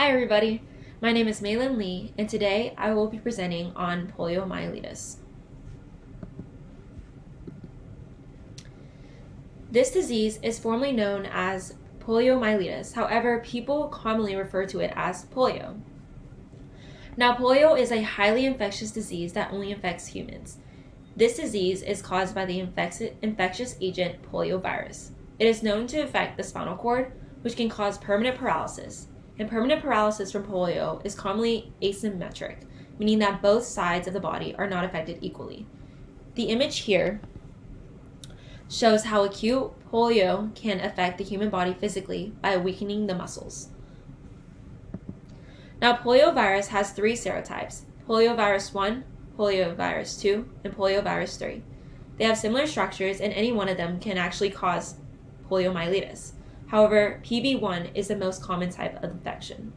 Hi everybody, my name is May Lien, and today I will be presenting on poliomyelitis. This disease is formerly known as poliomyelitis, however, people commonly refer to it as polio. Now, polio is a highly infectious disease that only affects humans. This disease is caused by the infectious agent poliovirus. It is known to affect the spinal cord, which can cause permanent paralysis. And permanent paralysis from polio is commonly asymmetric, meaning that both sides of the body are not affected equally. The image here shows how acute polio can affect the human body physically by weakening the muscles. Now, poliovirus has three serotypes: poliovirus 1, poliovirus 2, and poliovirus 3. They have similar structures, and any one of them can actually cause poliomyelitis. However, PB1 is the most common type of infection.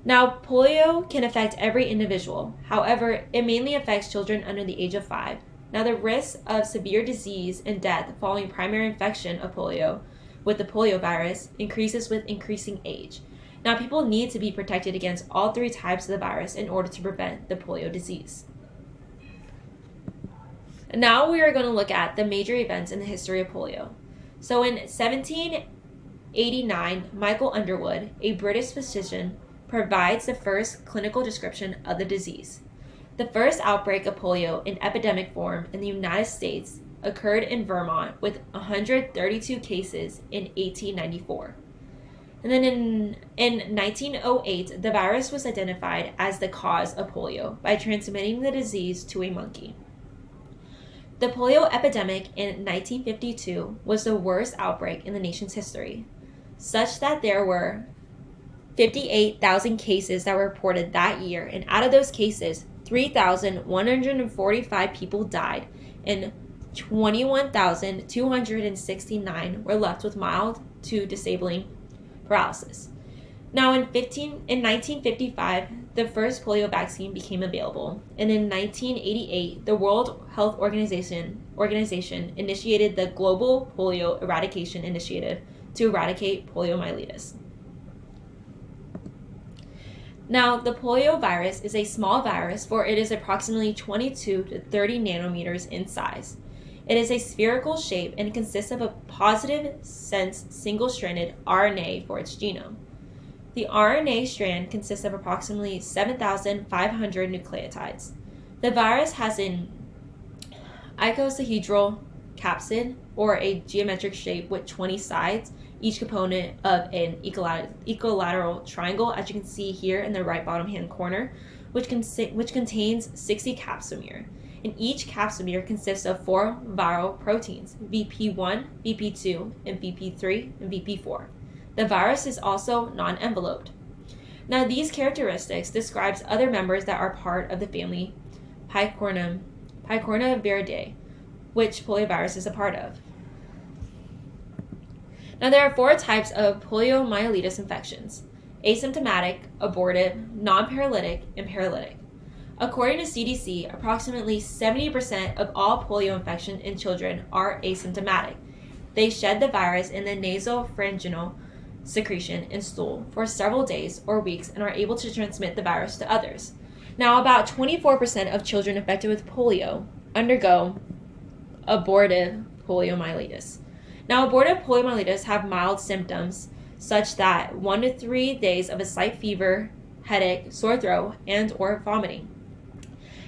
Now, polio can affect every individual. However, it mainly affects children under the age of 5. Now, the risk of severe disease and death following primary infection of polio with the poliovirus increases with increasing age. Now, people need to be protected against all three types of the virus in order to prevent the polio disease. Now we are going to look at the major events in the history of polio. So in 1789, Michael Underwood, a British physician, provides the first clinical description of the disease. The first outbreak of polio in epidemic form in the United States occurred in Vermont with 132 cases in 1894. And then in 1908, the virus was identified as the cause of polio by transmitting the disease to a monkey. The polio epidemic in 1952 was the worst outbreak in the nation's history, such that there were 58,000 cases that were reported that year, and out of those cases, 3,145 people died, and 21,269 were left with mild to disabling paralysis. Now, in 1955, the first polio vaccine became available, and in 1988, the World Health Organization initiated the Global Polio Eradication Initiative to eradicate poliomyelitis. Now, the poliovirus is a small virus, for it is approximately 22 to 30 nanometers in size. It is a spherical shape and consists of a positive sense single-stranded RNA for its genome. The RNA strand consists of approximately 7,500 nucleotides. The virus has an icosahedral capsid, or a geometric shape with 20 sides, each component of an equilateral triangle, as you can see here in the right bottom hand corner, which contains 60 capsomeres. And each capsomere consists of 4 viral proteins, VP1, VP2, and VP3, and VP4. The virus is also non-enveloped. Now, these describes other members that are part of the family Picornaviridae, which poliovirus is a part of. Now, there are 4 types of poliomyelitis infections: asymptomatic, abortive, non-paralytic, and paralytic. According to CDC, approximately 70% of all polio infections in children are asymptomatic. They shed the virus in the nasopharyngeal secretion and stool for several days or weeks and are able to transmit the virus to others. Now, about 24% of children infected with polio undergo abortive poliomyelitis. Now, abortive poliomyelitis have mild symptoms such that 1 to 3 days of a slight fever, headache, sore throat, and or vomiting.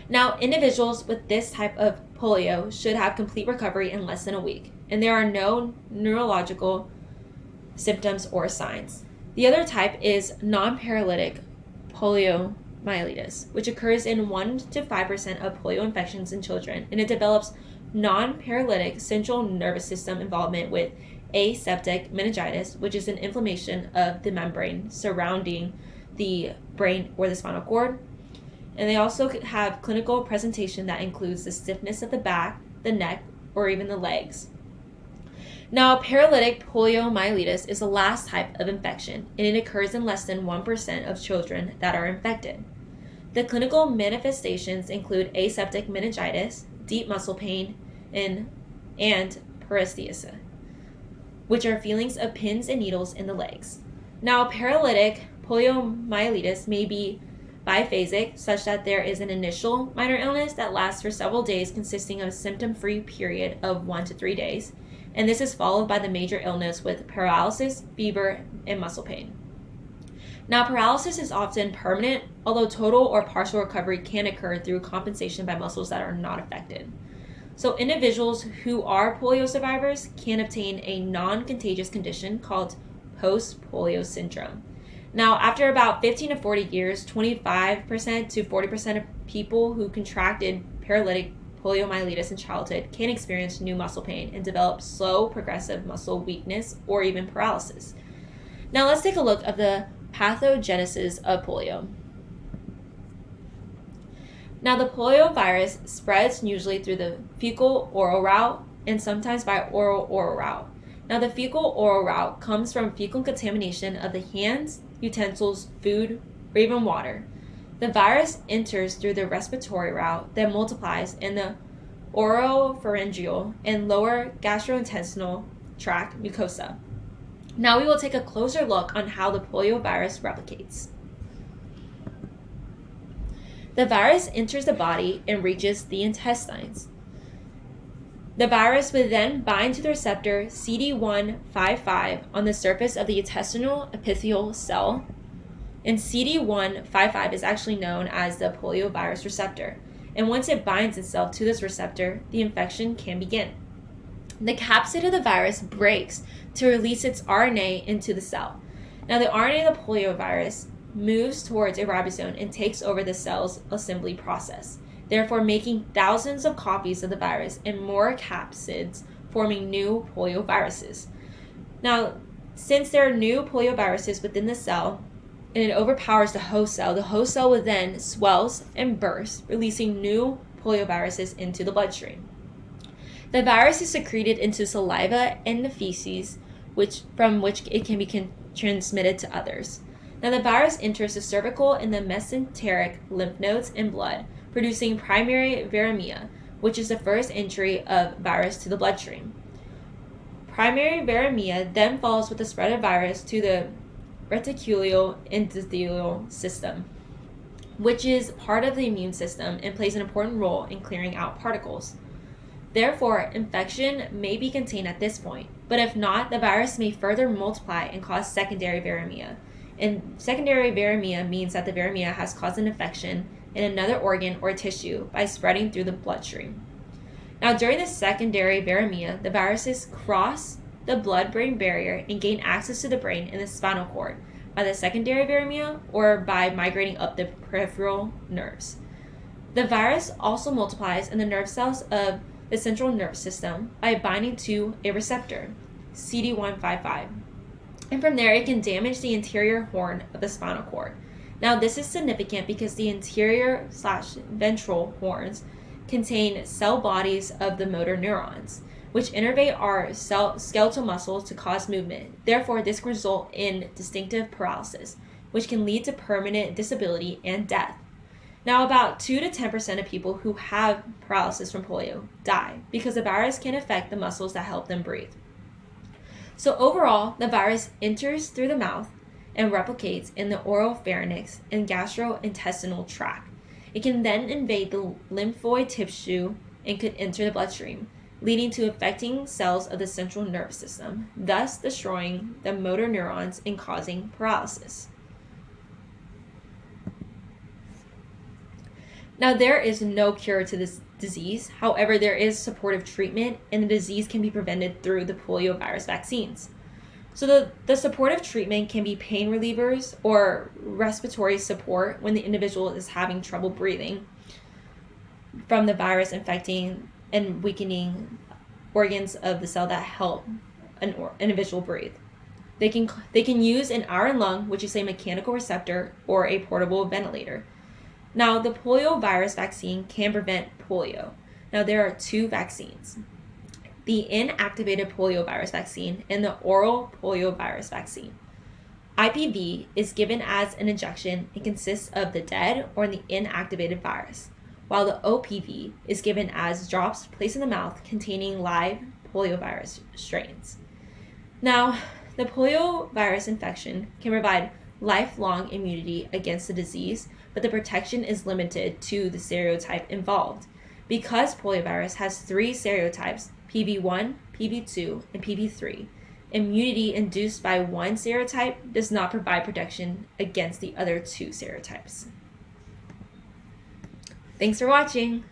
Now, individuals with this type of polio should have complete recovery in less than a week, and there are no neurological symptoms or signs. The other type is non-paralytic poliomyelitis, which occurs in 1 to 5% of polio infections in children, and it develops non-paralytic central nervous system involvement with aseptic meningitis, which is an inflammation of the membrane surrounding the brain or the spinal cord. And they also have clinical presentation that includes the stiffness of the back, the neck, or even the legs. Now, paralytic poliomyelitis is the last type of infection, and it occurs in less than 1% of children that are infected. The clinical manifestations include aseptic meningitis, deep muscle pain, and paresthesia, which are feelings of pins and needles in the legs. Now, paralytic poliomyelitis may be biphasic, such that there is an initial minor illness that lasts for several days, consisting of a symptom-free period of 1 to 3 days, and this is followed by the major illness with paralysis, fever, and muscle pain. Now, paralysis is often permanent, although total or partial recovery can occur through compensation by muscles that are not affected. So individuals who are polio survivors can obtain a non-contagious condition called post-polio syndrome. Now, after about 15 to 40 years, 25% to 40% of people who contracted paralytic poliomyelitis in childhood can experience new muscle pain and develop slow progressive muscle weakness or even paralysis. Now, let's take a look at the pathogenesis of polio. Now, the polio virus spreads usually through the fecal-oral route and sometimes by oral-oral route. Now, the fecal-oral route comes from fecal contamination of the hands, utensils, food, or even water. The virus enters through the respiratory route, then multiplies in the oropharyngeal and lower gastrointestinal tract mucosa. Now we will take a closer look on how the polio virus replicates. The virus enters the body and reaches the intestines. The virus would then bind to the receptor CD155 on the surface of the intestinal epithelial cell, and CD155 is actually known as the poliovirus receptor, and once it binds itself to this receptor, the infection can begin. The capsid of the virus breaks to release its RNA into the cell. Now, the RNA of the poliovirus moves towards a ribosome and takes over the cell's assembly process, therefore making thousands of copies of the virus and more capsids, forming new polioviruses. Now, since there are new polioviruses within the cell and it overpowers the host cell will then swells and bursts, releasing new polioviruses into the bloodstream. The virus is secreted into saliva and the feces, from which it can be transmitted to others. Now, the virus enters the cervical and the mesenteric lymph nodes and blood, producing primary viremia, which is the first entry of virus to the bloodstream. Primary viremia then follows with the spread of virus to the reticular endothelial system, which is part of the immune system and plays an important role in clearing out particles. Therefore, infection may be contained at this point, but if not, the virus may further multiply and cause secondary viremia. And secondary viremia means that the viremia has caused an infection in another organ or tissue by spreading through the bloodstream. Now, during the secondary viremia, the viruses cross the blood-brain barrier and gain access to the brain and the spinal cord by the secondary viremia or by migrating up the peripheral nerves. The virus also multiplies in the nerve cells of the central nervous system by binding to a receptor, CD155. And from there, it can damage the anterior horn of the spinal cord. Now, this is significant because the anterior/ventral horns contain cell bodies of the motor neurons, which innervate our skeletal muscles to cause movement. Therefore, this can result in distinctive paralysis, which can lead to permanent disability and death. Now, about 2 to 10% of people who have paralysis from polio die because the virus can affect the muscles that help them breathe. So overall, the virus enters through the mouth and replicates in the oropharynx and gastrointestinal tract. It can then invade the lymphoid tissue and could enter the bloodstream, leading to affecting cells of the central nervous system, thus destroying the motor neurons and causing paralysis. Now, there is no cure to this disease. However, there is supportive treatment, and the disease can be prevented through the poliovirus vaccines. So the supportive treatment can be pain relievers or respiratory support when the individual is having trouble breathing from the virus infecting and weakening organs of the cell that help an individual breathe. They can use an iron lung, which is a mechanical receptor, or a portable ventilator. Now, the poliovirus vaccine can prevent polio. Now, there are 2 vaccines: the inactivated poliovirus vaccine and the oral poliovirus vaccine. IPV is given as an injection and consists of the dead or the inactivated virus, while the OPV is given as drops placed in the mouth containing live poliovirus strains. Now, the poliovirus infection can provide lifelong immunity against the disease, but the protection is limited to the serotype involved. Because poliovirus has 3 serotypes, PB1, PB2, and PB3, immunity induced by one serotype does not provide protection against the other 2 serotypes. Thanks for watching!